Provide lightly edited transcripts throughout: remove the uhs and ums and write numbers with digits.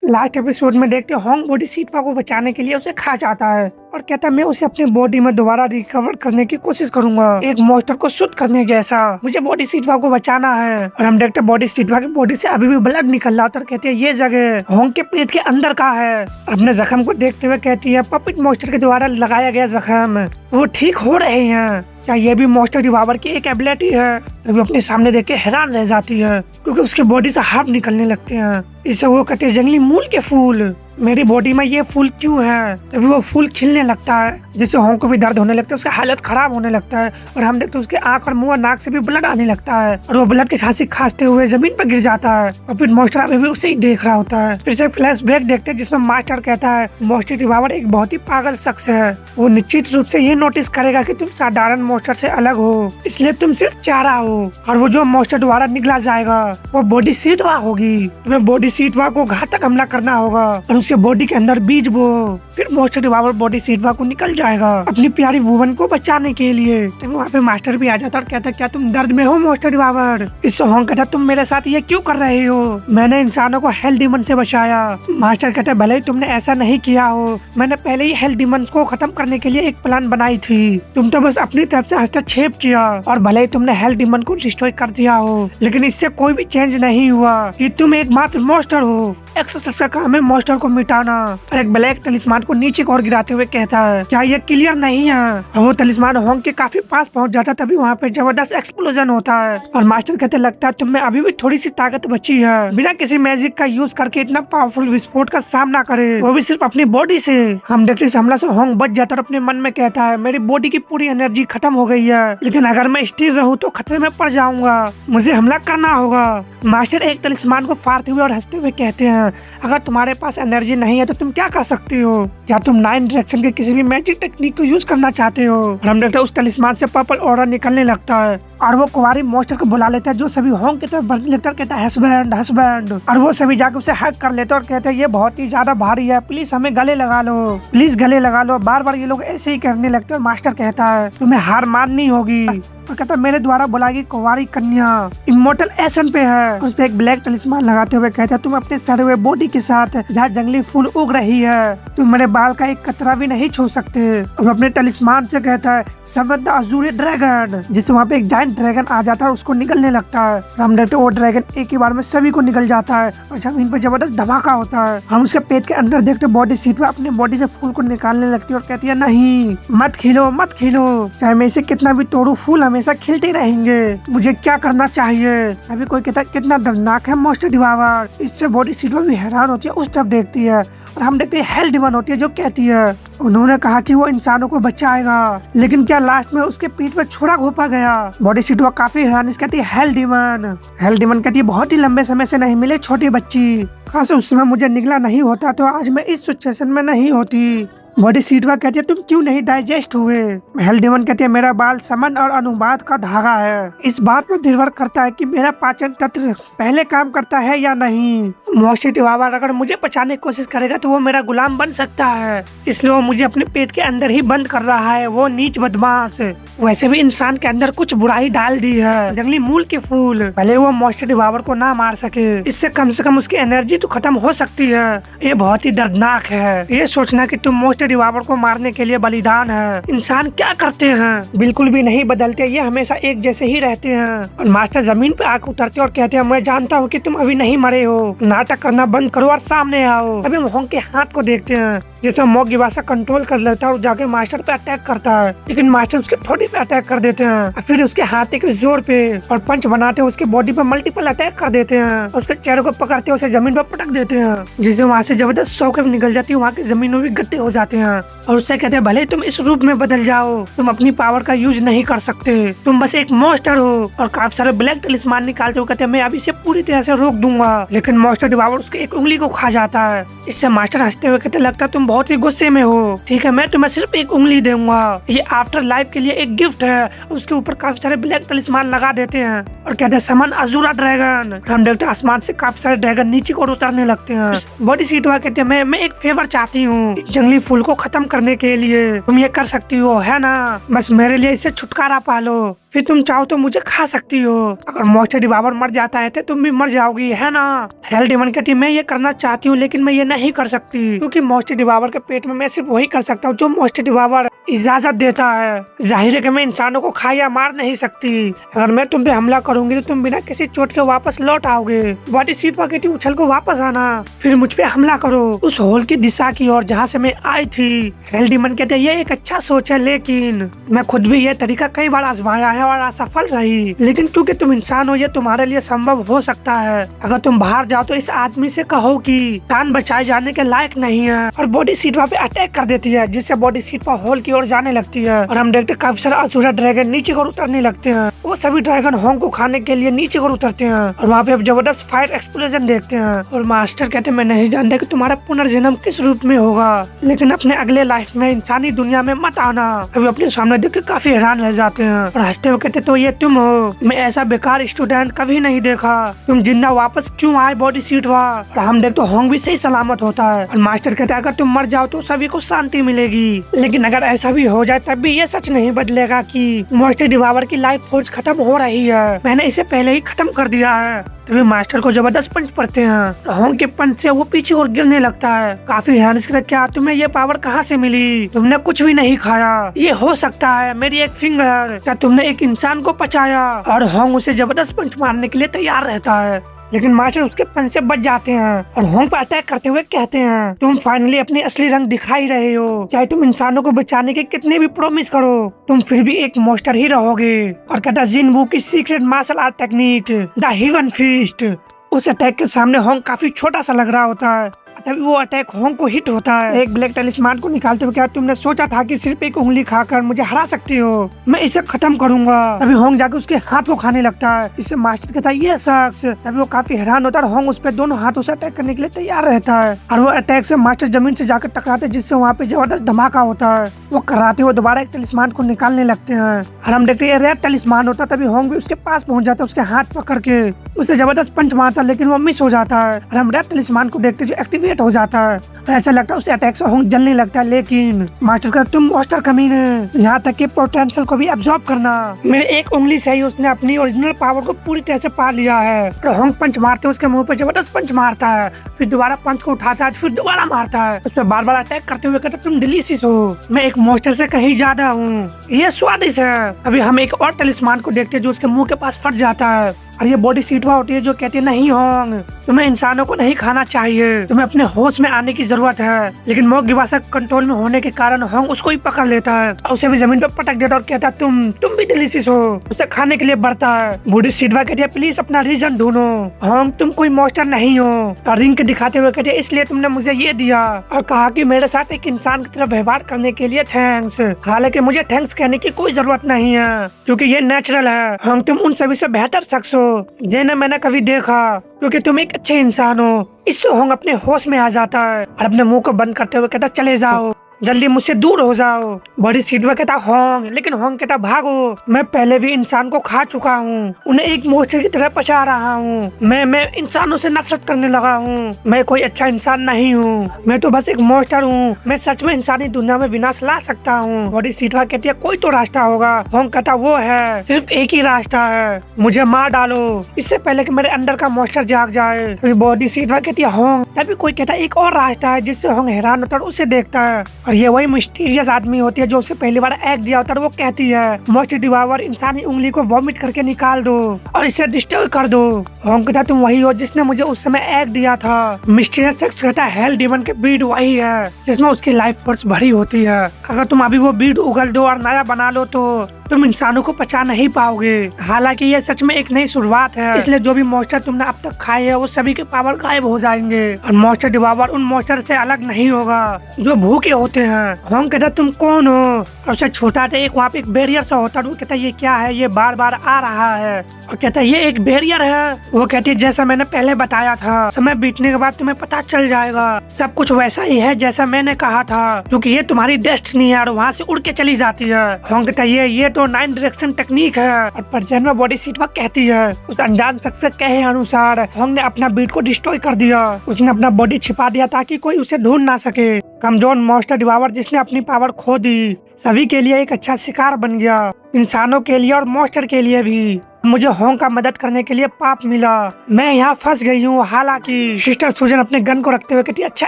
Last episode में देखते Hong body सीटवा को बचाने के लिए उसे खा जाता है और कहता है मैं उसे अपनी बॉडी में दोबारा रिकवर करने की कोशिश करूंगा, एक मॉन्स्टर को शुद्ध करने जैसा। मुझे बॉडी सीटवा को बचाना है। और हम देखते हैं बॉडी सीटवा की बॉडी से अभी भी ब्लड निकल रहा था और कहती है ये जगह होंग के पेट के अंदर का है। अपने जख्म को देखते हुए कहती है पपिट मॉन्स्टर के द्वारा लगाया गया जख्म वो ठीक हो रहे हैं। क्या ये भी मॉन्स्टर डिवावर की एक एबिलिटी है? तभी अपने सामने देख के हैरान रह जाती है क्योंकि उसके बॉडी से हार्प निकलने लगते हैं। इससे वो कहते हैं जंगली मूल के फूल, मेरी बॉडी में ये फूल क्यों है? तभी वो फूल खिलने लगता है जिससे होंग को भी दर्द होने लगता है, उसका हालत खराब होने लगता है और हम देखते हैं उसके आंख और मुंह और नाक से भी ब्लड आने लगता है और वो ब्लड की खांसी खांसते हुए जमीन पर गिर जाता है और फिर मॉन्स्टर अभी भी उसे ही देख रहा होता है। फिर से फ्लैशबैक देखते हैं जिसमें मास्टर कहता है मॉन्स्टर डिवावर एक बहुत ही पागल शख्स है, वो निश्चित रूप से ये नोटिस करेगा कि तुम साधारण मॉन्स्टर से अलग हो, इसलिए तुम सिर्फ चारा हो और वो जो मॉन्स्टर द्वारा निकला जाएगा वो बॉडी सीटवा होगी। तुम्हें बॉडी सीटवा को घातक हमला करना होगा और उसके बॉडी के अंदर बीज बो, फिर मॉन्स्टर डिवावर बॉडी सीटवा को निकल जाएगा अपनी प्यारी वुमन को बचाने के लिए। तभी वहाँ पे मास्टर भी आ जाता और कहता क्या तुम दर्द में हो मॉन्स्टर डिवावर? इससे होंग कहता तुम मेरे साथ ये क्यों कर रहे हो? मैंने इंसानों को हेल डीमन से बचाया। मास्टर कहता भले ही तुमने ऐसा नहीं किया हो, मैंने पहले ही हेल डीमन को खत्म करने के लिए एक प्लान बनाई थी, तुम तो बस अपनी तरफ से हस्तक्षेप किया और भले ही तुमने हेल डीमन को डिस्ट्रॉय कर दिया हो लेकिन इससे कोई भी चेंज नहीं हुआ कि तुम एकमात्र मॉन्स्टर हो। एक्सोसक्स का काम है मॉन्स्टर को मिटाना। और एक ब्लैक तलिस्मान को नीचे की ओर गिराते हुए कहता है क्या ये क्लियर नहीं है? और वो तलिस्मान होंग के काफी पास पहुंच जाता तभी वहाँ पे जबरदस्त एक्सप्लोजन होता है और मास्टर कहते लगता है तुम में अभी भी थोड़ी सी ताकत बची है, बिना किसी मैजिक का यूज करके इतना पावरफुल विस्फोट का सामना करे, वो भी सिर्फ अपनी बॉडी से। हम देखते इस हमला से होंग बच जाता और अपने मन में कहता है मेरी बॉडी की पूरी एनर्जी खत्म हो गई है, लेकिन अगर मैं स्थिर रहूं तो खतरे में पड़ जाऊंगा, मुझे हमला करना होगा। मास्टर एक तलिस्मान को फाड़ते हुए और हंसते हुए कहते हैं अगर तुम्हारे पास एनर्जी नहीं है तो तुम क्या कर सकती हो? क्या तुम 9 डायरेक्शन के किसी भी मैजिक टेक्निक को यूज करना चाहते हो? और हम देखते हैं उस तलिस्मान से पर्पल ऑरा निकलने लगता है और वो कुंवारी मॉन्स्टर को बुला लेता है जो सभी होंग की तरफ बढ़ने लगता है, कहता है हस्बैंड हस्बैंड, और वो सभी जाके उसे हक कर लेते और कहते हैं ये बहुत ही ज्यादा भारी है, प्लीज हमें गले लगा लो, प्लीज गले लगा लो। बार बार ये लोग ऐसे ही करने लगते हैं। मास्टर कहता है तुम्हें हार माननी होगी और कहता मेरे द्वारा बुलाई कुंवारी कन्या इमोर्टल एसन पे है। उस पे एक ब्लैक तलिस्मान लगाते हुए कहता है तुम अपने सड़े हुए बॉडी के साथ जहाँ जंगली फूल उग रही है तुम मेरे बाल का एक कतरा भी नहीं छू सकते। और अपने तलिस्मान से कहता है समन द अजूरी ड्रैगन, जिससे वहाँ पे एक जायंट ड्रैगन आ जाता है और उसको निकलने लगता है। हम देखते वो ड्रैगन एक ही बार में सभी को निकल जाता है और जमीन पर जबरदस्त धमाका होता है। हम उसके पेट के अंदर देखते बॉडी सीट में अपने बॉडी से फूल को निकालने लगती है और कहती है नहीं मत खिलो मत खिलो, चाहे मैं इसे कितना भी तोड़ू फूल हमेशा खिलते रहेंगे, मुझे क्या करना चाहिए? अभी कोई कहता है कितना दर्दनाक है मॉन्स्टर डिवावर। इससे बॉडी सीट भी हैरान होती है, उस तरफ देखती है और हम देखते हैं हेल डीमन होती है जो कहती है उन्होंने कहा कि वो इंसानों को बचाएगा लेकिन क्या लास्ट में उसके पीठ पे छोरा घोपा गया? बॉडी सीटवा काफी हैरान कहती है हेल डीमन कहती है बहुत ही लंबे समय से नहीं मिले छोटी बच्ची, खास उस समय मुझे निकला नहीं होता तो आज मैं इस सिचुएशन में नहीं होती। बॉडी सीटवा कहती है तुम क्यों नहीं डाइजेस्ट हुए? हेल डीमन कहती है मेरा बाल समन और अनुवाद का धागा है, इस बात पर निर्भर करता है कि मेरा पाचन तंत्र पहले काम करता है या नहीं। मॉन्स्टर डिवावर अगर मुझे बचाने की कोशिश करेगा तो वो मेरा गुलाम बन सकता है, इसलिए वो मुझे अपने पेट के अंदर ही बंद कर रहा है, वो नीच बदमाश। वैसे भी इंसान के अंदर कुछ बुराई डाल दी है, जंगली मूल के फूल, भले वो मॉन्स्टर डिवावर को ना मार सके इससे कम से कम उसकी एनर्जी तो खत्म हो सकती है। ये बहुत ही दर्दनाक है ये सोचना कि तुम मॉन्स्टर डिवावर को मारने के लिए बलिदान है। इंसान क्या करते हैं? बिल्कुल भी नहीं बदलते, ये हमेशा एक जैसे ही रहते हैं। और मास्टर जमीन पे आकर उतरते और कहते हैं मैं जानता हूँ कि तुम अभी नहीं मरे हो, नाटक करना बंद करो और सामने आओ। अभी हम होंग के हाथ को देखते हैं जिसमें मॉग गिवासा कंट्रोल कर लेता है और जाके मास्टर पे अटैक करता है, लेकिन मास्टर उसके बॉडी पे अटैक कर देते हैं। फिर उसके हाथे के जोर पे और पंच बनाते हैं उसके बॉडी पे मल्टीपल अटैक कर देते हैं और उसके चेहरे को पकड़ते हैं उसे जमीन पर पटक देते हैं, जिससे वहाँ से जबरदस्त शॉक निकल जाती है, वहाँ की जमीन में भी गड्ढे हो जाते हैं। और उससे कहते हैं भले तुम इस रूप में बदल जाओ तुम अपनी पावर का यूज नहीं कर सकते, तुम बस एक मॉन्स्टर हो। और काफी सारे ब्लैक तलिस्मान निकालते हुए कहते हैं मैं अभी से पूरी तरह से रोक दूंगा, लेकिन मॉन्स्टर डिवावर उसके एक उंगली को खा जाता है। इससे मास्टर हंसते हुए कहते लगता तुम बहुत ही गुस्से में हो। ठीक है, मैं तुम्हें सिर्फ एक उंगली दूंगा, ये आफ्टर लाइफ के लिए एक गिफ्ट है। उसके ऊपर काफी सारे ब्लैक तलिस्मान लगा देते हैं और कहते हैं समन अजूरा ड्रैगन। हम देखते हैं आसमान से काफी सारे ड्रैगन नीचे को उतरने लगते हैं। बॉडी सीट वाला कहते हैं मैं एक फेवर चाहती हूँ, जंगली फूल को खत्म करने के लिए तुम ये कर सकती हो, है ना? बस मेरे लिए इससे छुटकारा पालो, फिर तुम चाहो तो मुझे खा सकती हो। अगर मॉन्स्टर डिवावर मर जाता है तो तुम भी मर जाओगी, है ना? हेल डेमन कहती है मैं ये करना चाहती हूँ लेकिन मैं ये नहीं कर सकती, क्योंकि मॉन्स्टर डिवावर के पेट में मैं सिर्फ वही कर सकता हूँ जो मॉन्स्टर डिवावर इजाजत देता है। जाहिर है कि मैं इंसानों को खा या मार नहीं सकती। अगर मैं तुम पे हमला करूंगी तो तुम बिना किसी चोट के वापस लौट आओगे। बॉडी सीट वाला कहती है उछल को वापस आना, फिर मुझ पे हमला करो उस होल की दिशा की ओर जहाँ से मैं आई थी। हेल डेमन कहते हैं ये एक अच्छा सोच है, लेकिन मैं खुद भी ये तरीका कई बार आजमाया है और असफल रही, लेकिन क्योंकि तुम इंसान हो ये तुम्हारे लिए संभव हो सकता है। अगर तुम बाहर जाओ तो इस आदमी से कहो कि जान बचाए जाने के लायक नहीं है, और बॉडी सीट वहाँ पे अटैक कर देती है, जिससे बॉडी सीट पर होल की ओर जाने लगती है। और हम देखते काफी सारे असुरा ड्रैगन नीचे को उतरने लगते हैं। वो सभी ड्रैगन होंग को खाने के लिए नीचे को उतरते हैं और वहाँ पे जबरदस्त फायर एक्सप्लोजन देखते हैं। और मास्टर कहते हैं मैं नहीं जानता कि तुम्हारा पुनर्जन्म किस रूप में होगा, लेकिन अपने अगले लाइफ में इंसानी दुनिया में मत आना। अभी अपने सामने देख के काफी हैरान रह जाते हैं और हंसते हुए कहते तो ये तुम हो, मैं ऐसा बेकार स्टूडेंट कभी नहीं देखा, तुम जिंदा वापस क्यों आए बॉडी सीट हुआ? और हम देखते होंग भी सही सलामत होता है। और मास्टर कहते हैं अगर तुम मर जाओ तो सभी को शांति मिलेगी, लेकिन अगर ऐसा भी हो जाए तब भी ये सच नहीं बदलेगा कि मॉन्स्टर डिवावर की लाइफ फोर्स खत्म हो रही है, मैंने इसे पहले ही खत्म कर दिया है। तभी मास्टर को जबरदस्त पंच पड़ते हैं, होंग के पंच से वो पीछे और गिरने लगता है। काफी हैरान से क्या तुम्हें ये पावर कहाँ से मिली? तुमने कुछ भी नहीं खाया, ये हो सकता है मेरी एक फिंगर, क्या तुमने एक इंसान को पचाया? और होंग उसे जबरदस्त पंच मारने के लिए तैयार रहता है, लेकिन मास्टर उसके पंच से बच जाते हैं और होंग पर अटैक करते हुए कहते हैं तुम फाइनली अपनी असली रंग दिखाई रहे हो, चाहे तुम इंसानों को बचाने के कितने भी प्रॉमिस करो, तुम फिर भी एक मॉन्स्टर ही रहोगे। और कहता जिन वू की secret martial art technique the heaven feast. उस अटैक के सामने होंग काफी छोटा सा लग रहा होता है, तभी वो अटैक होंग को हिट होता है। एक ब्लैक टलिस्मान को निकालते हुए क्या तुमने सोचा था कि सिर्फ एक उंगली खाकर मुझे हरा सकती हो? मैं इसे खत्म करूंगा। तभी होंग जाकर उसके हाथ को खाने लगता है। इससे मास्टर कहता है ये शख्स। तभी वो काफी हैरान होता है और होंग उस पर दोनों हाथों से अटैक करने के लिए तैयार रहता है और वो अटैक से मास्टर जमीन से जाकर टकराते हैं, जिससे वहाँ पे जबरदस्त धमाका होता है। वो कराते हुए दोबारा एक टलिस्मान को निकालने लगते हैं और हम देखते हैं रेड टलिस्मान होता है। तभी होंग भी उसके पास पहुंच जाता है, उसके हाथ पकड़ के उसे जबरदस्त पंच मारता है, लेकिन वो मिस हो जाता है और हम रेड टलिस्मान को देखते जो एक्टिवेट हो जाता है। ऐसा लगता है उसे अटैक से होंग जलने लगता है, लेकिन मास्टर का तुम मॉन्स्टर कमीने, यहाँ तक कि पोटेंशियल को भी अब्सॉर्ब करना, मेरे एक उंगली से ही उसने अपनी ओरिजिनल पावर को पूरी तरह से पा लिया है। तो होंग पंच मारते उसके मुंह पे जबरदस्त पंच मारता है, फिर दोबारा पंच को उठाता है, फिर दोबारा मारता है, उस पर बार बार अटैक करते हुए कहता तुम डिलीशियस हो, मैं एक मॉन्स्टर से कहीं ज्यादा हूँ, ये स्वादिष्ट है। अभी हम एक और टलिस्मान को देखते हैं जो उसके मुंह के पास फट जाता है और ये बॉडी सीटवा होती है जो कहती है नहीं होंग, तुम्हें इंसानों को नहीं खाना चाहिए, तुम्हें अपने होश में आने की जरूरत है। लेकिन मोग गिवासा कंट्रोल में होने के कारण होंग उसको ही पकड़ लेता है और उसे भी जमीन पर पटक देता है और कहता है तुम भी डिलीशियस हो, उसे खाने के लिए बढ़ता है। बॉडी सीटवा कहती है प्लीज अपना रीजन ढूंढो, होंग तुम कोई मॉन्स्टर नहीं हो। और रिंग के दिखाते हुए कहते इसलिए तुमने मुझे ये दिया और कहा कि मेरे साथ एक इंसान की तरह व्यवहार करने के लिए थैंक्स। हालांकि मुझे थैंक्स कहने की कोई जरूरत नहीं है क्योंकि ये नेचुरल है। होंग तुम उन सभी से बेहतर शख्स हो जिन्हें मैंने कभी देखा, क्योंकि तुम एक अच्छे इंसान हो। इससे होंग अपने होश में आ जाता है और अपने मुंह को बंद करते हुए कहता चले जाओ, जल्दी मुझसे दूर हो जाओ। बड़ी सीटवा कहता होंग, लेकिन होंग कहता भागो, मैं पहले भी इंसान को खा चुका हूँ, उन्हें एक मॉन्स्टर की तरह पचा रहा हूँ, मैं इंसानों से नफरत करने लगा हूँ, मैं कोई अच्छा इंसान नहीं हूँ, मैं तो बस एक मॉन्स्टर हूँ, मैं सच में इंसानी दुनिया में विनाश ला सकता हूँ। बड़ी सीटवा कहती है कोई तो रास्ता होगा। होंग कहता वो है, सिर्फ एक ही रास्ता है, मुझे मार डालो इससे पहले कि मेरे अंदर का मॉन्स्टर जाग जाए। तभी बॉडी सीटवा कहती है होंग, तभी कोई कहता है एक और रास्ता है, जिससे होंग हैरान होता है और उसे देखता है और ये वही मिस्टीरियस आदमी होती है जो उसे पहली बार एग दिया होता है। वो कहती है मॉन्स्टर डिवावर इंसानी उंगली को वॉमिट करके निकाल दो और इसे डिस्ट्रॉय कर दो। होंग कहता तुम वही हो जिसने मुझे उस समय एग दिया था। मिस्टीरियस शख्स कहता हेल डेमन के बीड वही है जिसमें उसकी लाइफ फोर्स भरी होती है, अगर तुम अभी वो बीड उगल दो और नया बना लो तो तुम इंसानों को पचा नहीं पाओगे। हालांकि ये सच में एक नई शुरुआत है, इसलिए जो भी मॉन्स्टर तुमने अब तक खाए है वो सभी के पावर गायब हो जाएंगे और मॉन्स्टर डिवावर उन मॉन्स्टर से अलग नहीं होगा जो भूखे होते हैं। होंग कहता तुम कौन हो? और उससे छोटा था एक वहाँ पे एक बैरियर सा होता है। वो कहता ये क्या है, ये बार बार आ रहा है। और कहता ये एक बैरियर है। वो कहती जैसा मैंने पहले बताया था, समय बीतने के बाद तुम्हें पता चल जाएगा सब कुछ वैसा ही है जैसा मैंने कहा था, क्योंकि ये तुम्हारी डेस्टिनी है और वहाँ से उड़ के चली जाती है। होंग कहता ये तो 9 डायरेक्शन टेक्निक है। और परजेन्मा बॉडी सीट वह कहती है उस अनजान शख्स के कहे अनुसार होंग ने अपना बीट को डिस्ट्रॉय कर दिया। उसने अपना बॉडी छिपा दिया ताकि कोई उसे ढूंढ ना सके। कमजोर मॉन्स्टर डिवावर जिसने अपनी पावर खो दी सभी के लिए एक अच्छा शिकार बन गया, इंसानों के लिए और मॉन्स्टर के लिए भी। मुझे होंग का मदद करने के लिए पाप मिला, मैं यहाँ फंस गई हूँ। हालांकि सिस्टर सुजन अपने गन को रखते हुए कहती अच्छा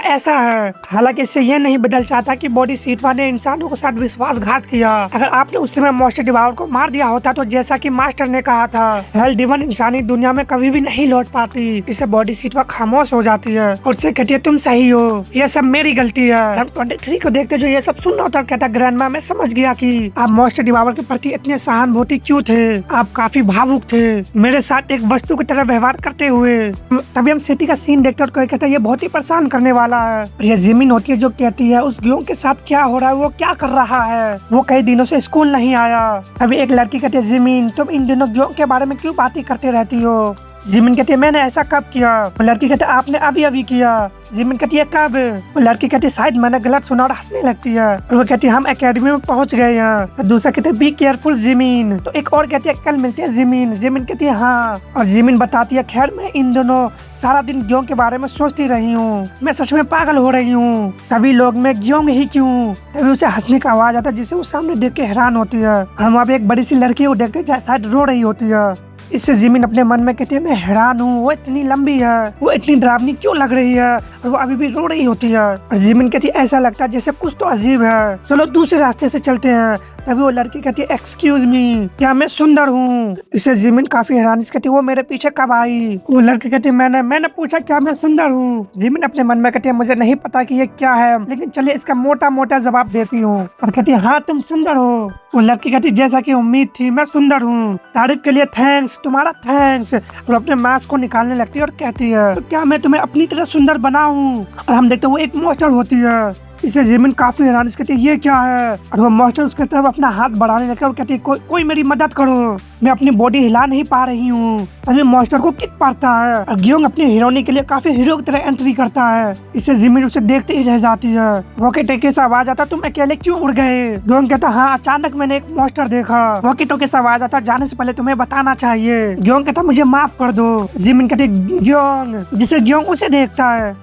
ऐसा है। हालांकि इससे यह नहीं बदल चाहता कि बॉडी सीटवा ने इंसानों के साथ विश्वासघात किया। अगर आपने उस समय मॉन्स्टर डिवावर को मार दिया होता तो जैसा कि मास्टर ने कहा था हेल डिवन इंसानी दुनिया में कभी भी नहीं लौट पाती। इससे बॉडी सीटवा खामोश हो जाती है और उससे कहती है तुम सही हो, यह सब मेरी गलती है। हम 23 को देखते जो ये सब सुन रहा होता कहता ग्रैंडमा मैं समझ गया कि आप मॉन्स्टर डिवावर के प्रति इतने सहानुभूति क्यों थे। आप काफी भावुक थे मेरे साथ एक वस्तु की तरह व्यवहार करते हुए। तभी हम सिटी का सीन देखते और कोई कहता है ये बहुत ही परेशान करने वाला है। और ये जिमिन होती है जो कहती है उस ग्योंग के साथ क्या हो रहा है, वो क्या कर रहा है, वो कई दिनों से स्कूल नहीं आया। तभी एक लड़की कहती है जिमिन तुम इन दिनों ग्योंग के बारे में क्यों बातें करते रहती हो। जिमिन कहती है मैंने ऐसा कब किया। वो लड़की कहती है आपने अभी अभी किया। जिमिन कहती है कब। वो लड़की कहती है शायद मैंने गलत सुना और हंसने लगती है। और वो कहती है हम एकेडमी में पहुंच गए हैं। तो दूसरा कहते हैं बी केयरफुल जिमिन। तो एक और कहती है कल मिलते हैं जिमिन। जिमिन कहती है हाँ। और जिमिन बताती है खैर मैं इन दोनों सारा दिन ग्योंग के बारे में सोचती रही हूँ, मैं सच में पागल हो रही हूँ, सभी लोग मैं ग्योंग ही क्यों। तभी उसे हंसने का आवाज आता है जिसे वो सामने देख के हैरान होती है। और वहाँ पे एक बड़ी सी लड़की वो देख के शायद रो रही होती है। इससे जिमिन अपने मन में कहती है मैं हैरान हूँ, वो इतनी लंबी है, वो इतनी डरावनी क्यों लग रही है और वो अभी भी रो रही होती है। और जिमिन कहती है ऐसा लगता है जैसे कुछ तो अजीब है, चलो दूसरे रास्ते से चलते हैं। तभी वो लड़की कहती है एक्सक्यूज मी क्या मैं सुंदर हूँ। इससे जिमिन काफी हैरान कहती है वो मेरे पीछे कब आई। वो लड़की कहती है मैंने पूछा क्या मैं सुंदर हूँ। जिमिन अपने मन में कहती है मुझे नहीं पता कि ये क्या है, लेकिन चलिए इसका मोटा मोटा जवाब देती हूँ। और कहती है हाँ तुम सुंदर हो। वो लड़की कहती जैसा कि उम्मीद थी मैं सुंदर हूँ, तारीफ के लिए थैंक्स, तुम्हारा थैंक्स। और अपने मास्क को निकालने लगती है और कहती है तो क्या मैं तुम्हें अपनी तरह सुंदर बनाऊं। और हम देखते वो एक मॉन्स्टर होती है। इसे जिमिन काफी हैरान कहती है ये क्या है। और वो मॉन्स्टर उसके तरफ अपना हाथ बढ़ाने लगता है और कहती है कोई मेरी मदद करो, मैं अपनी बॉडी हिला नहीं पा रही हूँ। तभी मॉन्स्टर को किक पड़ता है और ग्योंग अपनी हीरोइनी के लिए काफी हीरो की तरह एंट्री करता है। इसे जिमिन उसे देखते ही रह जाती है। वॉकी टॉकी से आवाज आता तुम अकेले क्यों उड़ गए। ग्योंग कहता हाँ अचानक मैंने एक मॉन्स्टर देखा। वॉकी टॉकी से आवाज आता जाने से पहले तुम्हें बताना चाहिए। ग्योंग कहता मुझे माफ कर दो। जिमिन कहती ग्योंग, जिसे ग्योंग उसे देखता है।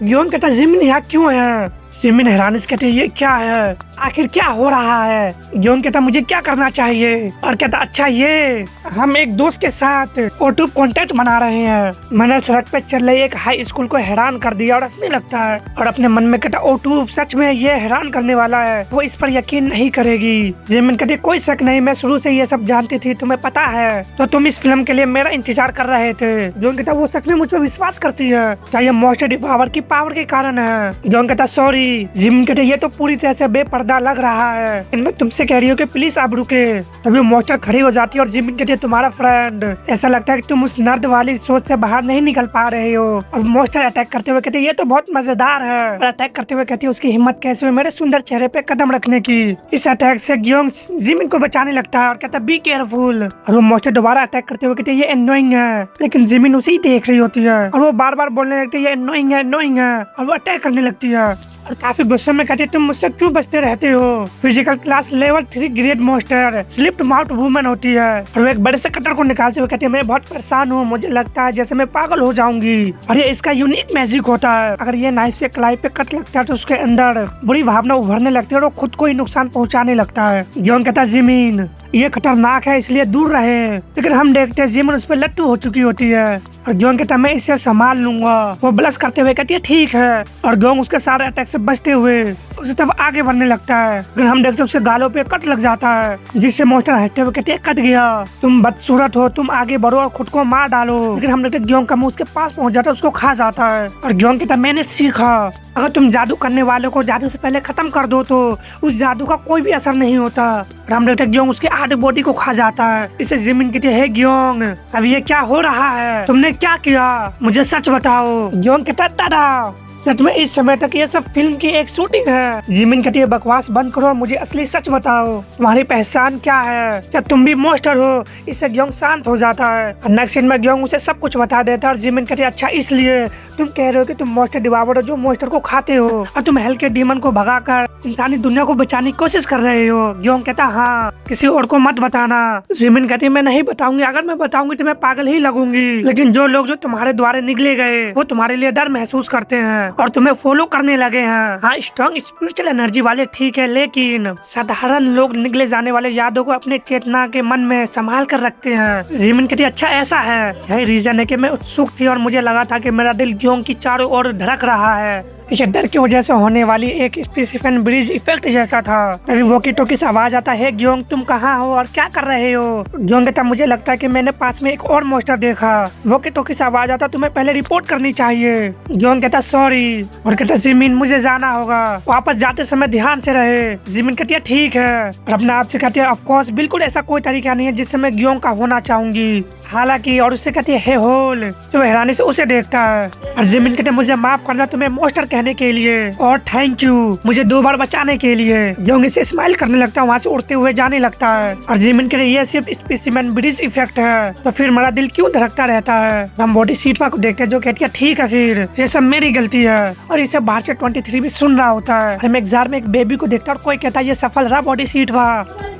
ग्योंग कहता जिमिन यहाँ क्यों है। जिमिन हैरानी से कहते ये क्या है, आखिर क्या हो रहा है। ग्योंग कहता मुझे क्या करना चाहिए। और कहता अच्छा ये हम एक दोस्त के साथ यूट्यूब कॉन्टेक्ट बना रहे हैं, मैंने सड़क पे चल रही एक हाई स्कूल को हैरान कर दिया और हंसने लगता है। और अपने मन में कहता यूट्यूब सच में ये हैरान करने वाला है, वो इस पर यकीन नहीं करेगी। जिमिन कहते कोई शक नहीं, मैं शुरू से ये सब जानती थी, तुम्हें पता है तो तुम इस फिल्म के लिए मेरा इंतजार कर रहे थे। ग्योंग कहता वो सच में मुझ पर विश्वास करती है, क्या ये मॉन्स्टर डिवावर की पावर के कारण है। ग्योंग कहता सॉरी। जिमिन कहते ये तो पूरी तरह से बेपर्दा लग रहा है, मैं तुमसे कह रही हूँ कि प्लीज आप रुके। तभी मॉन्स्टर खड़ी हो जाती है और जिमिन कहती है तुम्हारा फ्रेंड, ऐसा लगता है कि तुम उस नर्द वाली सोच से बाहर नहीं निकल पा रहे हो। और मॉन्स्टर अटैक करते हुए कहते ये तो बहुत मजेदार है। और अटैक करते हुए कहती है उसकी हिम्मत कैसे हुई मेरे सुंदर चेहरे पे कदम रखने की। इस अटैक से ग्योंग जिमिन को बचाने लगता है और कहता बी केयरफुल। और वो मॉन्स्टर दोबारा अटैक करते हुए कहते ये एनोइंग है, लेकिन जिमिन उसे ही देख रही होती है और वो बार बार बोलने लगती है ये एनोइंग है एनोइंग है। और वो अटैक करने लगती है और काफी गुस्से में कहती है तुम मुझसे क्यों बचते रहते हो। Physical class level 3 grade monster slipped mouth woman होती है और वो एक बड़े से कटर को निकालते हुए कहती है मैं बहुत परेशान हूँ, मुझे लगता है जैसे मैं पागल हो जाऊंगी। और ये इसका यूनिक मैजिक होता है, अगर ये नाइफ से कलाई पे कट लगता है तो उसके अंदर बुरी भावना उभरने लगती है और वो खुद को ही नुकसान पहुँचाने लगता है। ग्योंग कहता है जिमिन ये खतरनाक है इसलिए दूर रहे। लेकिन हम देखते हैं जिमिन उस पर लट्टू हो चुकी होती है और ग्योंग कहता मैं इसे संभाल लूंगा। वो ब्लश करते हुए कहती है ठीक है और ग्योंग उसके सारे अटैक से बचते हुए उसे तब आगे बढ़ने लगता है। लेकिन हम देखते उसके गालों पे कट लग जाता है जिससे मॉन्स्टर हंसते हुए कहती है कट गया, तुम बदसूरत हो, तुम आगे बढ़ो और खुद को मार डालो। लेकिन हम देखते ग्योंग का मुंह उसके पास पहुंच जाता है, उसको खा जाता है और ग्योंग कहता मैंने सीखा अगर तुम जादू करने वालों को जादू से पहले खत्म कर दो तो उस जादू का कोई भी असर नहीं होता। और हम देखते ग्योंग उसकी आधी बॉडी को खा जाता है। इसे जिमिन कहती है ग्योंग अब ये क्या हो रहा है, तुमने क्या किया, मुझे सच बताओ। ग्योंग कहता दादा सच में इस समय तक ये सब फिल्म की एक शूटिंग है। जिमिन कहती है बकवास बंद करो और मुझे असली सच बताओ, तुम्हारी पहचान क्या है, क्या तुम भी मॉन्स्टर हो। इससे ग्योंग शांत हो जाता है और नेक्स्ट सीन में ग्योंग उसे सब कुछ बता देता है। और जिमिन कहती है अच्छा इसलिए तुम कह रहे हो कि तुम मॉन्स्टर डिवावर हो जो मॉन्स्टर को खाते हो और तुम हेल के डीमन को भगाकर इंसानी दुनिया को बचाने की कोशिश कर रहे हो। ग्योंग कहता हाँ किसी और को मत बताना। जिमिन कहती है मैं नहीं बताऊंगी, अगर मैं बताऊंगी तो मैं पागल ही लगूंगी। लेकिन जो लोग जो तुम्हारे द्वारा निकले गए वो तुम्हारे लिए डर महसूस करते हैं और तुम्हें फॉलो करने लगे हैं। हाँ स्ट्रॉन्ग स्पिरिचुअल एनर्जी वाले ठीक है, लेकिन साधारण लोग निकले जाने वाले यादों को अपने चेतना के मन में संभाल कर रखते हैं। जिमिन कहती अच्छा ऐसा है, यही रीजन है कि मैं उत्सुक थी और मुझे लगा था कि मेरा दिल ग्योंग की चारों ओर धड़क रहा है। ये डर की वजह से होने वाली एक स्पेसिफिक ब्रिज इफेक्ट जैसा था। तभी वॉकी टॉकी से आवाज आता है ग्योंग तुम कहाँ हो और क्या कर रहे हो। ग्योंग कहता मुझे लगता है कि मैंने पास में एक और मॉन्स्टर देखा। वॉकी टॉकी से आवाज आता तुम्हें पहले रिपोर्ट करनी चाहिए। ग्योंग कहता सॉरी और कहता जिमिन मुझे जाना होगा, वापस जाते समय ध्यान से रहे। जिमिन कहती है ठीक है और अपने आप से कहती है ऑफ कोर्स बिल्कुल ऐसा कोई तरीका नहीं है जिससे मैं ग्योंग का होना चाहूंगी हालांकि। और उससे कहती है हे होल जो हैरानी से उसे देखता है। और जिमिन कहते मुझे माफ करना तुम्हें मॉन्स्टर कहने के लिए और थैंक यू मुझे 2 बार बचाने के लिए। ग्योंग इसे स्माइल करने लगता है, वहाँ से उड़ते हुए जाने लगता है। और जिमिन कहते ये सिर्फ स्पेसिमेन ब्रिज इफेक्ट है तो फिर मेरा दिल क्यों धड़कता रहता है। हम बॉडी सीटवा को देखते हैं जो कहती है ठीक है फिर ये सब मेरी गलती है। और इसे बाहर से 23 भी सुन रहा होता है। हम एक जार में एक बेबी को देखता है और कोई कहता है ये सफल रहा बॉडी सीटवा।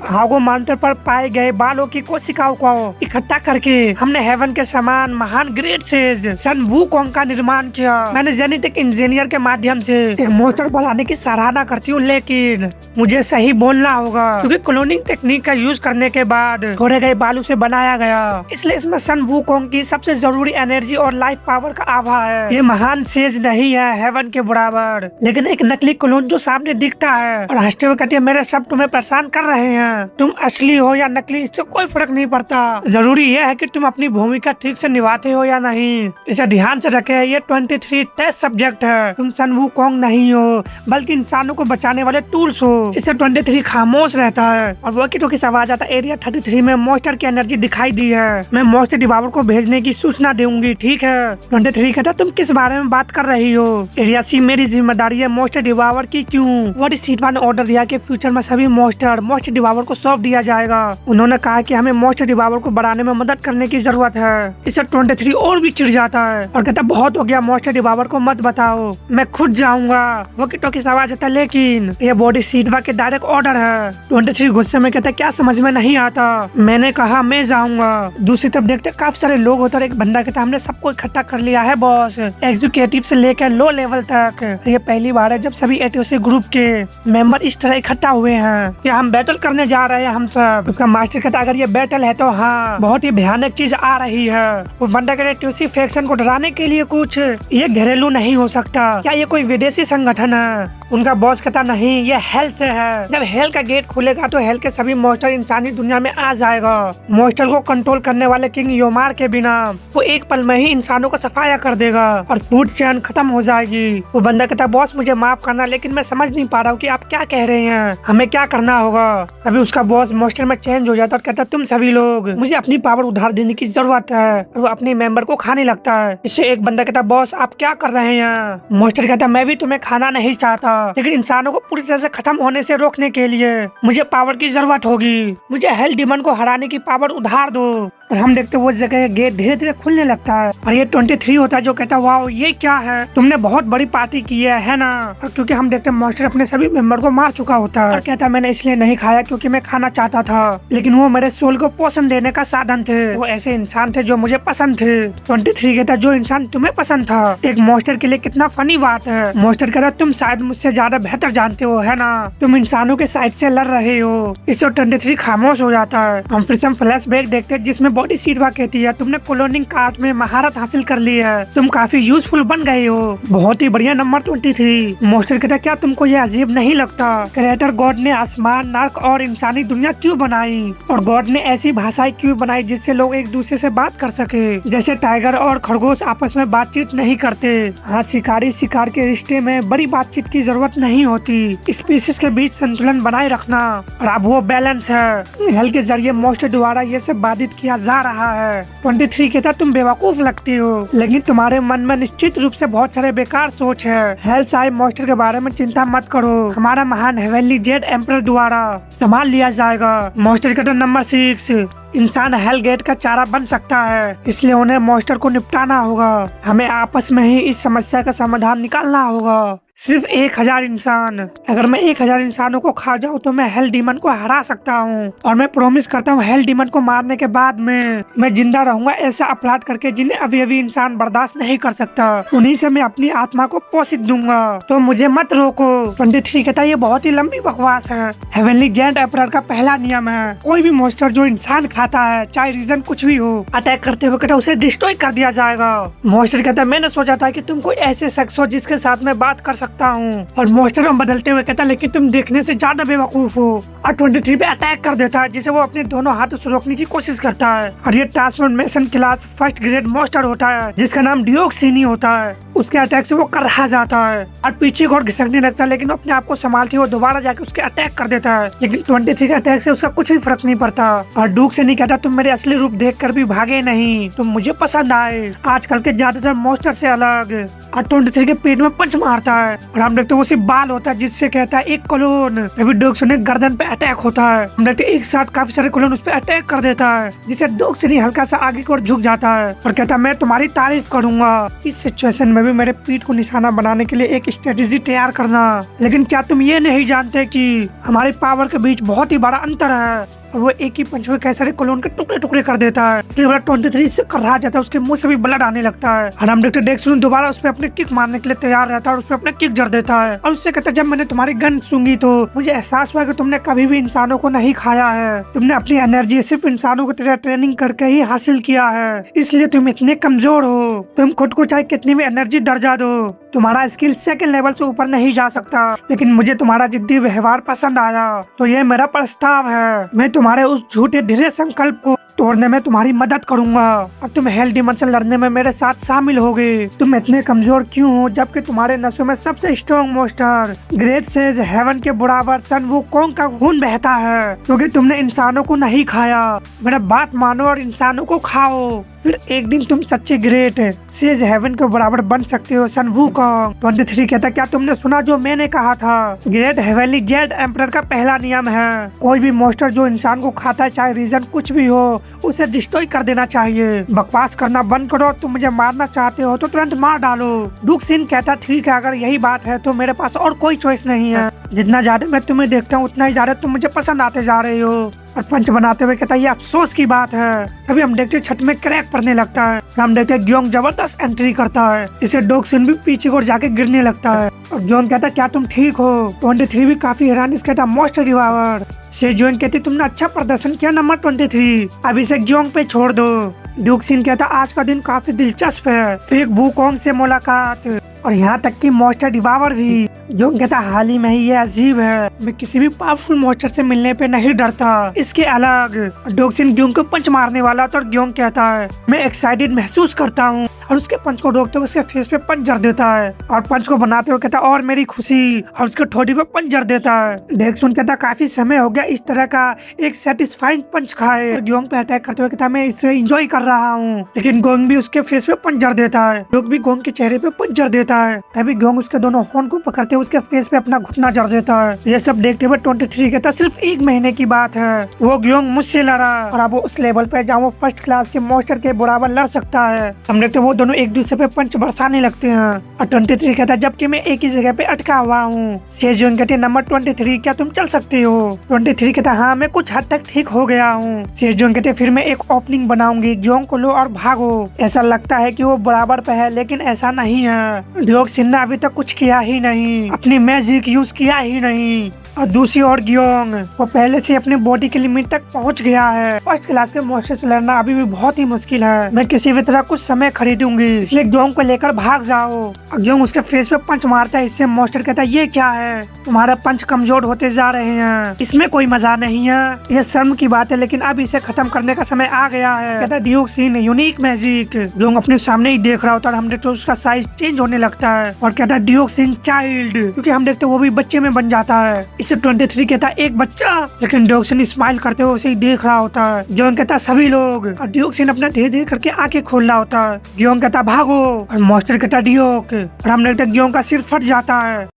हागो माउंटेन पर पाए गए बालों की कोशिकाओं को इकट्ठा करके हमने हेवन के समान महान ग्रेट सेज सन वूकोंग का निर्माण किया। मैंने जेनेटिक इंजीनियर के माध्यम से एक मॉन्स्टर बनाने की सराहना करती हूँ, लेकिन मुझे सही बोलना होगा क्योंकि क्लोनिंग टेक्निक का यूज करने के बाद छोड़े गए बालू से बनाया गया, इसलिए इसमें सन वूकोंग की सबसे जरूरी एनर्जी और लाइफ पावर का आभा है। ये महान सेज नहीं है हेवन के बराबर, लेकिन एक नकली क्लोन जो सामने दिखता है और हंसते हुए कहती है मेरे सब तुम्हें परेशान कर रहे हैं, तुम असली हो या नकली इससे कोई फर्क नहीं पड़ता, जरूरी यह है कि तुम अपनी भूमिका ठीक से निभाते हो या नहीं। इसे ध्यान से रखे ये 23 टेस्ट सब्जेक्ट है, तुम सन वूकोंग नहीं हो बल्कि इंसानों को बचाने वाले टूल्स हो। इससे 23 खामोश रहता है और वॉकी टॉकी से आवाज आता एरिया 33 में मॉन्स्टर की एनर्जी दिखाई दी है, मैं मॉन्स्टर डिवावर को भेजने की सूचना दूंगी ठीक है। 23 कहता तुम किस बारे में बात कर रही हो। एरिया सी मेरी जिम्मेदारी है मॉन्स्टर डिवावर की क्यों। वॉट सीटवा ने ऑर्डर दिया कि फ्यूचर में सभी मॉन्स्टर डिवावर को सौंप दिया जाएगा। उन्होंने कहा कि हमें मॉन्स्टर डिवावर को बढ़ाने में मदद करने की जरूरत है। इससे 23 और भी चिढ़ जाता है और कहता बहुत हो गया मॉन्स्टर डिवावर को मत बताओ, मैं खुद जाऊंगा। वॉकी टॉकी से आवाज आता है लेकिन ये बॉडी सीटवा के डायरेक्ट ऑर्डर है। 23 गुस्से में कहता क्या समझ में नहीं आता, मैंने कहा मैं जाऊंगा। दूसरी तरफ देखते काफी सारे लोग होते, एक बंदा कहता हमने सबको इकट्ठा कर लिया है बॉस, एग्जीक्यूटिव से लेकर लो लेवल तक। ये पहली बार है जब सभी एटीओसी ग्रुप के मेंबर इस तरह इकट्ठा हुए हैं कि हम बैटल करने जा रहे हैं हम सब। उसका मास्टर कहता अगर ये बैटल है तो हाँ बहुत ही भयानक चीज आ रही है। वो बंदा कहता एटीओसी फैक्शन को डराने के लिए कुछ ये घरेलू नहीं हो सकता, क्या ये कोई विदेशी संगठन है। उनका बॉस कहता नहीं ये हेल से है, जब हेल का गेट खुलेगा तो हेल के सभी मॉन्स्टर इंसानी दुनिया में आ जाएगा। मॉन्स्टर को कंट्रोल करने वाले किंग योमार के बिना वो एक पल में ही इंसानों को सफाया कर देगा और फूड चेन खत्म हो जाएगी। वो बंदा कहता बॉस मुझे माफ करना लेकिन मैं समझ नहीं पा रहा हूँ कि आप क्या कह रहे हैं, हमें क्या करना होगा। अभी उसका बॉस मॉन्स्टर में चेंज हो जाता और कहता तुम सभी लोग मुझे अपनी पावर उधार देने की जरूरत है और वो अपने मेंबर को खाने लगता है। इससे एक बंदा कहता बॉस आप क्या कर रहे हैं। मॉन्स्टर कहता मैं भी तुम्हें खाना नहीं चाहता लेकिन इंसानों को पूरी तरह से खत्म होने से रोकने के लिए मुझे पावर की जरूरत होगी, मुझे हेल डीमन को हराने की पावर उधार दो। और हम देखते वो जगह का गेट धीरे धीरे खुलने लगता है और ये 23 होता है जो कहता है वाह ये क्या है, तुमने बहुत बड़ी पार्टी की है ना। और क्योंकि हम देखते हैं मॉन्स्टर अपने सभी मेंबर को मार चुका होता है और कहता है मैंने इसलिए नहीं खाया क्योंकि मैं खाना चाहता था, लेकिन वो मेरे सोल को पोषण देने का साधन थे। वो ऐसे इंसान थे जो मुझे पसंद थे। 23 कहता जो इंसान तुम्हें पसंद था, एक मॉन्स्टर के लिए कितना फनी बात है। मॉन्स्टर कहता तुम शायद मुझसे ज्यादा बेहतर जानते हो है ना, तुम इंसानों के साइड से लड़ रहे हो। इससे 23 खामोश हो जाता है। हम फिर से हम फ्लैशबैक देखते हैं जिसमें बॉडी सीटवा कहती है तुमने क्लोनिंग कार्ड में महारत हासिल कर ली है, तुम काफी यूजफुल बन गए हो, बहुत ही बढ़िया नंबर 23। मॉन्स्टर कहता क्या तुमको ये अजीब नहीं लगता, क्रिएटर गॉड ने आसमान, नर्क और इंसानी दुनिया क्यों बनाई, और गॉड ने ऐसी भाषाएं क्यों बनाई जिससे लोग एक दूसरे से बात कर सके, जैसे टाइगर और खरगोश आपस में बातचीत नहीं करते। हाँ, शिकारी शिकार के रिश्ते में बड़ी बातचीत की जरूरत नहीं होती, स्पीसीज के बीच संतुलन बनाए रखना, और अब वो बैलेंस है। हेल के जरिए मॉन्स्टर द्वारा ये सब बाधित किया जा रहा है। 23 कहता तुम बेवकूफ लगती हो, लेकिन तुम्हारे मन में निश्चित रूप से बहुत सारे बेकार सोच है। हेल साहिब मॉन्स्टर के बारे में चिंता मत करो, हमारा महान हेवनली जेड एम्परर द्वारा संभाल लिया जाएगा। मॉन्स्टर कहता नंबर 6, इंसान हेल गेट का चारा बन सकता है, इसलिए उन्हें मॉन्स्टर को निपटाना होगा। हमें आपस में ही इस समस्या का समाधान निकालना होगा। सिर्फ 1000 इंसान, अगर मैं 1000 इंसानों को खा जाऊँ तो मैं हेल डीमन को हरा सकता हूँ, और मैं प्रॉमिस करता हूँ हेल डीमन को मारने के बाद में मैं जिंदा रहूंगा ऐसा अपराध करके जिन्हें अभी इंसान बर्दाश्त नहीं कर सकता। उन्हीं से मैं अपनी आत्मा को पोषित दूंगा, तो मुझे मत रोको। 23 कहता ये बहुत ही लंबी बकवास है। हेवनली जेड एम्परर का पहला नियम है कोई भी मॉन्स्टर जो इंसान खाता है, चाहे रीजन कुछ भी हो, अटैक करते हुए कहता उसे डिस्ट्रॉय कर दिया जाएगा। मॉन्स्टर कहता मैंने सोचा था कि तुम कोई ऐसे शख्स हो जिसके साथ मैं बात कर सकता हूँ, और मॉन्स्टर में बदलते हुए कहता लेकिन तुम देखने से ज्यादा बेवकूफ हो, और 23 पे अटैक कर देता है जिसे वो अपने दोनों हाथों से रोकने की कोशिश करता है। और ये transformation class first grade monster होता है जिसका नाम डियोक्सिनी होता है। उसके अटैक से वो करहा जाता है और पीछे की ओर घिसकने लगता है, लेकिन अपने आप को संभालते हुए दोबारा जाके उसके अटैक कर देता है। लेकिन 23 के अटैक से उसका कुछ भी फर्क नहीं पड़ता, और डूक से नहीं कहता तुम मेरे असली रूप देखकर भी भागे नहीं, तुम मुझे पसंद आए आजकल के ज्यादातर मॉन्स्टर से अलग। और 23 के पेट में पंच मारता है और हम देखते वो सिर्फ बाल होता है जिससे कहता है एक क्लोन। अभी डोक्सनी गर्दन पे अटैक होता है, हम देखते एक साथ काफी सारे क्लोन उस पे अटैक कर देता है जिससे डोक्सनी हल्का सा आगे की ओर झुक जाता है और कहता है मैं तुम्हारी तारीफ करूंगा। इस सिचुएशन में भी मेरे पीठ को निशाना बनाने के लिए एक स्ट्रेटेजी तैयार करना, लेकिन क्या तुम ये नहीं जानते कि हमारी पावर के बीच बहुत ही बड़ा अंतर है, और वो एक ही पंच में कई सारे क्लोन के टुकड़े टुकड़े कर देता है। इसलिए वाला 23 से कर रहा जाता है, उसके मुंह से भी ब्लड आने लगता है। और हम देखते डेक्सन दोबारा उस पर अपने किक मारने के लिए तैयार रहता है और उस पर अपने किक जड़ देता है और उससे कहता है जब मैंने तुम्हारी गन सूंघी तो मुझे एहसास हुआ कि तुमने कभी भी इंसानों को नहीं खाया है, तुमने अपनी एनर्जी सिर्फ इंसानों की तरह ट्रेनिंग करके ही हासिल किया है, इसलिए तुम इतने कमजोर हो। तुम खुद को चाहे कितनी भी एनर्जी दर्जा दो, तुम्हारा स्किल सेकंड लेवल से ऊपर नहीं जा सकता, लेकिन मुझे तुम्हारा जिद्दी व्यवहार पसंद आया, तो ये मेरा प्रस्ताव है। मैं तुम्हारे उस झूठे दृढ़ संकल्प को तोड़ने में तुम्हारी मदद करूंगा और तुम हेल डीमन से लड़ने में मेरे साथ शामिल होगे। तुम इतने कमजोर क्यों हो जबकि तुम्हारे नसों में सबसे strong monster great sage heaven के बुरा वर्सन वो कौन का खून बहता है, क्योंकि तुमने इंसानों को नहीं खाया। मेरा बात मानो और इंसानों को खाओ, फिर एक दिन तुम सच्चे ग्रेट सेज हेवन के बराबर बन सकते हो सन वूकोंग। 23 कहता क्या तुमने सुना जो मैंने कहा था, ग्रेट हेवनली जेड एम्परर का पहला नियम है कोई भी मॉन्स्टर जो इंसान को खाता है चाहे रीजन कुछ भी हो उसे डिस्ट्रॉय कर देना चाहिए। बकवास करना बंद करो, तुम मुझे मारना चाहते हो तो तुरंत मार डालो। डुक सिन कहता ठीक है अगर यही बात है तो मेरे पास और कोई चॉइस नहीं है, जितना ज्यादा मैं तुम्हें देखता हूँ उतना ही ज्यादा तुम मुझे पसंद आते जा रहे हो। और पंच बनाते हुए कहता ये अफसोस की बात है। अभी हम देखते छत में क्रैक पड़ने लगता है, हम देखते ग्योंग जबरदस्त एंट्री करता है, इसे डॉग सिन भी पीछे को जाके गिरने लगता है और ग्योंग कहता क्या तुम ठीक हो। 23 भी काफी हैरान कहता मॉन्स्टर रिवाइवर से ग्योंग कहती तुमने अच्छा प्रदर्शन किया नंबर 23, अब इसे ग्योंग पे छोड़ दो। ड्यूक सिन कहता आज का दिन काफी दिलचस्प है, फेक वूकोंग से मुलाकात और यहाँ तक कि मॉन्स्टर डिवावर भी। ग्योंग कहता हाल ही में ही ये अजीब है, मैं किसी भी पावरफुल मॉन्स्टर से मिलने पे नहीं डरता। इसके अलग डॉग सिन ग्योंग को पंच मारने वाला था और ग्योंग कहता है मैं एक्साइटेड महसूस करता हूँ, और उसके पंच को रोकते हुए उसके फेस पे पंच जड़ देता है और पंच को बनाते हुए कहता है और मेरी खुशी, और उसके ठोड़ी पे पंच जड़ देता है। डेक्सुन कहता काफी समय हो गया इस तरह का एक सेटिस्फाइंग पंच खाए। गोंग पे अटैक करते हुए कहता मैं इसे एंजॉय कर रहा हूँ, लेकिन गोंग भी उसके फेस पे पंच जड़ देता है। लोग भी गोंग के चेहरे पे पंच जड़ देता है। तभी गोंग उसके दोनों हॉर्न को पकड़ते हुए उसके फेस पे अपना घुटना जड़ देता है। ये सब देखते हुए 23 कहता सिर्फ 1 महीने की बात है, वो गोंग मुझसे लड़ा और अब वो उस लेवल पे जहाँ वो फर्स्ट क्लास के मॉन्स्टर के बराबर लड़ सकता है। हम देखते वो दोनों एक दूसरे पे पंच बरसाने लगते हैं और 23 कहता है जबकि मैं एक ही जगह पे अटका हुआ हूँ। सेजोंग कहते नंबर 23 क्या तुम चल सकते हो? 23 कहता हाँ मैं कुछ हद तक ठीक हो गया हूँ। सेजोंग कहते फिर मैं एक ओपनिंग बनाऊंगी, गोंग को लो और भागो। ऐसा लगता है कि वो बराबर पे है लेकिन ऐसा नहीं है। डिओक्सिन ने अभी तक कुछ किया ही नहीं, अपनी मैजिक यूज किया ही नहीं। और दूसरी ओर गोंग वो पहले से अपने बॉडी के लिमिट तक पहुंच गया है। फर्स्ट क्लास के मॉन्स्टर से लड़ना अभी भी बहुत ही मुश्किल है। मैं किसी भी तरह कुछ समय खरीदूंगी, इसलिए गोंग को लेकर भाग जाओ। और गोंग उसके फेस पे पंच मारता है। इससे मॉन्स्टर कहता है ये क्या है, तुम्हारे पंच कमजोर होते जा रहे हैं, इसमें कोई मजा नहीं है, ये शर्म की बात है, लेकिन अब इसे खत्म करने का समय आ गया है। कहता है डिओक्सिन यूनिक मैजिक। गोंग अपने सामने ही देख रहा होता है। हम देखते उसका साइज चेंज होने लगता है और कहता है डिओक्सिन चाइल्ड, क्योंकि हम देखते वो भी बच्चे में बन जाता है। इसे 23 कहता है एक बच्चा, लेकिन डिओक्सिन स्माइल करते हुए उसे ही देख रहा होता है। गोंग कहता है सभी लोग, और डिओक्सिन अपना धीरे धीरे करके आंखें खोल रहा होता है। गोंग कहता है भागो, और मॉन्स्टर कहता है डिओक, और हम देखते गोंग का सिर फट जाता है।